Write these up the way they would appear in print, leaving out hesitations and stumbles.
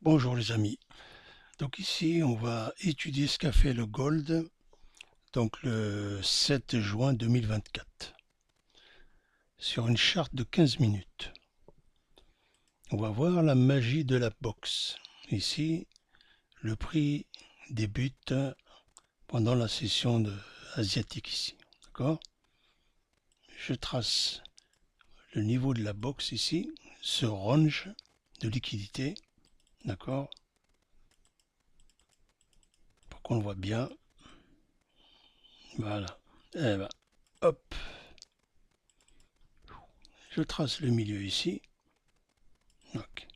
Bonjour les amis. Donc ici on va étudier ce qu'a fait le Gold donc le 7 juin 2024 sur une charte de 15 minutes. On va voir la magie de la boxe. Ici le prix débute pendant la session asiatique ici. D'accord? Je trace le niveau de la boxe ici, ce range de liquidité. D'accord? Pour qu'on le voit bien. Voilà. Et ben, hop. Je trace le milieu ici. Donc,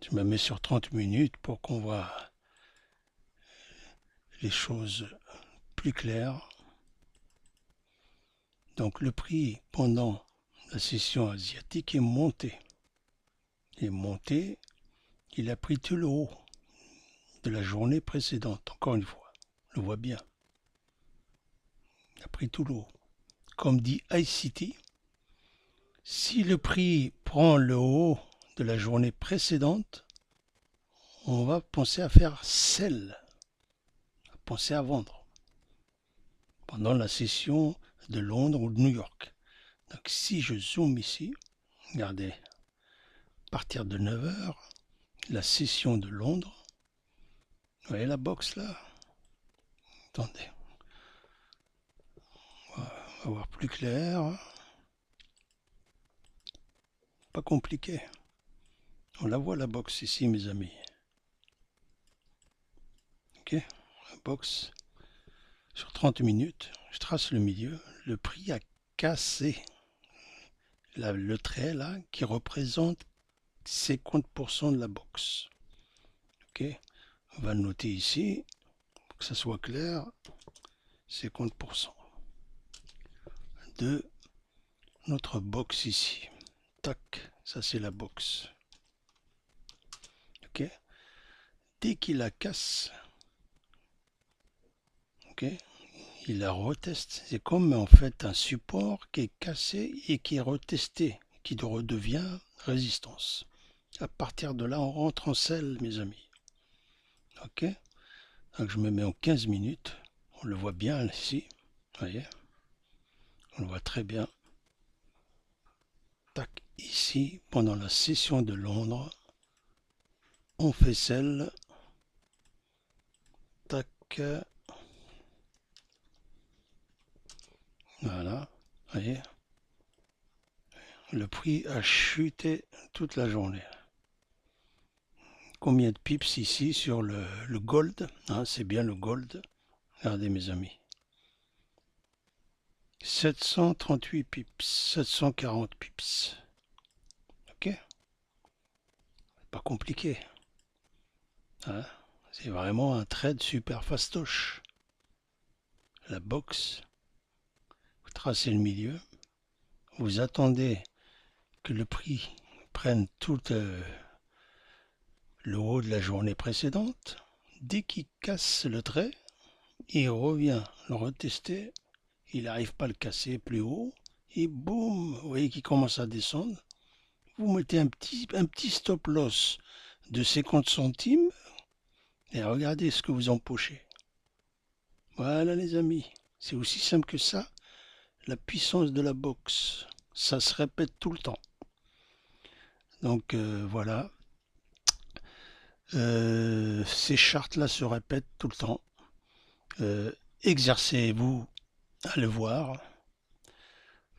je me mets sur 30 minutes pour qu'on voit les choses plus claires. Donc le prix pendant la session asiatique est monté. Il est monté, il a pris tout le haut de la journée précédente, encore une fois. On le voit bien. Il a pris tout le haut. Comme dit ICT, si le prix prend le haut de la journée précédente, on va penser à faire sell, à penser à vendre pendant la session de Londres ou de New York. Donc si je zoome ici, regardez, à partir de 9 heures, la session de Londres, vous voyez la box là? Attendez, on va voir plus clair. Pas compliqué. On la voit la box ici mes amis. Ok, la box sur 30 minutes, je trace le milieu, le prix a cassé le trait là qui représente 50% de la box. Ok, on va le noter ici pour que ça soit clair. 50% de notre box ici. Tac, ça c'est la box. Ok, dès qu'il la casse, ok, il la reteste. C'est comme en fait un support qui est cassé et qui est retesté, qui redevient résistance. À partir de là, on rentre en selle, mes amis. Ok, donc je me mets en 15 minutes. On le voit bien ici. Vous voyez, on le voit très bien. Tac, ici, pendant la session de Londres, on fait celle. Tac. Voilà, vous voyez, le prix a chuté toute la journée. Combien de pips ici sur le gold, hein, c'est bien le gold. Regardez mes amis. 738 pips, 740 pips. Ok, pas compliqué. Hein, c'est vraiment un trade super fastoche. La box, vous tracez le milieu, vous attendez que le prix prenne tout le haut de la journée précédente. Dès qu'il casse le trait, il revient le retester, il n'arrive pas à le casser plus haut, et boum, vous voyez qu'il commence à descendre. Vous mettez un petit stop loss de 50 centimes, et regardez ce que vous empochez. Voilà les amis, c'est aussi simple que ça, la puissance de la boxe, ça se répète tout le temps. Donc voilà, ces chartes-là se répètent tout le temps. Exercez-vous à le voir.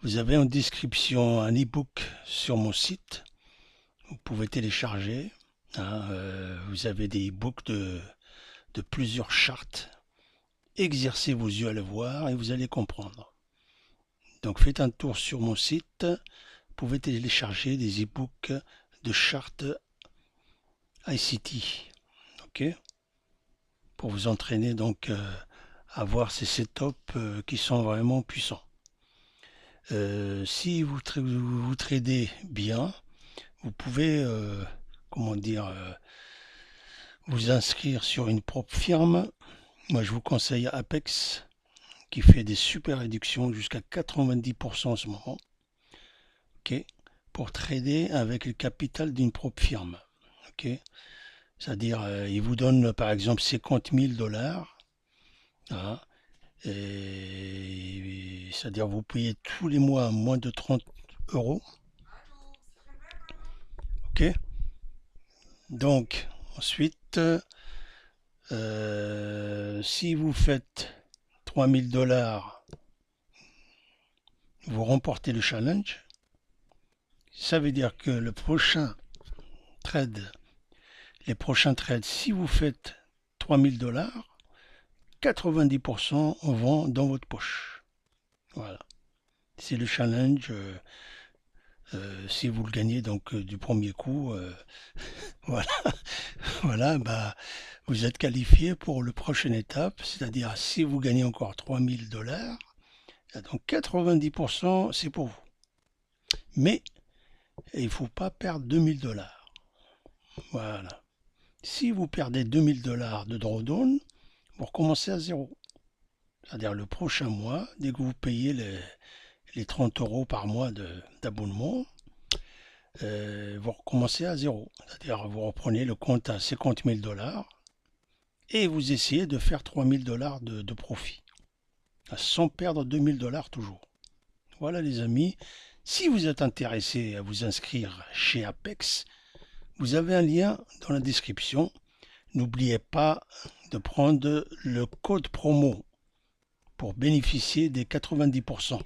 Vous avez en description un e-book sur mon site. Vous pouvez télécharger. Hein, vous avez des e-books de plusieurs chartes. Exercez vos yeux à le voir et vous allez comprendre. Donc faites un tour sur mon site. Vous pouvez télécharger des e-books de chartes ICT. Ok, pour vous entraîner donc à voir ces setups qui sont vraiment puissants. Si vous tradez bien, vous pouvez, comment dire, vous inscrire sur une propre firme. Moi, je vous conseille Apex, qui fait des super réductions jusqu'à 90% en ce moment. Ok, pour trader avec le capital d'une propre firme. Ok, c'est-à-dire, il vous donne par exemple 50 000 dollars. Hein, et c'est-à-dire, vous payez tous les mois moins de 30 euros. Ok, donc ensuite, si vous faites 3000 dollars, vous remportez le challenge. Ça veut dire que le prochain trade, les prochains trades, si vous faites 3000 dollars, 90% vont dans votre poche. Voilà. C'est le challenge. Si vous le gagnez donc du premier coup, voilà, voilà, bah, vous êtes qualifié pour la prochaine étape, c'est-à-dire si vous gagnez encore 3000 dollars, donc 90% c'est pour vous. Mais il ne faut pas perdre 2000 dollars. Voilà. Si vous perdez 2000 dollars de drawdown, vous recommencez à zéro. C'est-à-dire le prochain mois, dès que vous payez les 30 euros par mois d'abonnement, vous recommencez à zéro. C'est-à-dire vous reprenez le compte à 50 000 dollars et vous essayez de faire 3000 dollars de profit, sans perdre 2000 dollars toujours. Voilà les amis, si vous êtes intéressé à vous inscrire chez Apex, vous avez un lien dans la description. N'oubliez pas de prendre le code promo pour bénéficier des 90%.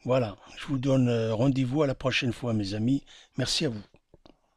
Voilà, je vous donne rendez-vous à la prochaine fois mes amis. Merci à vous.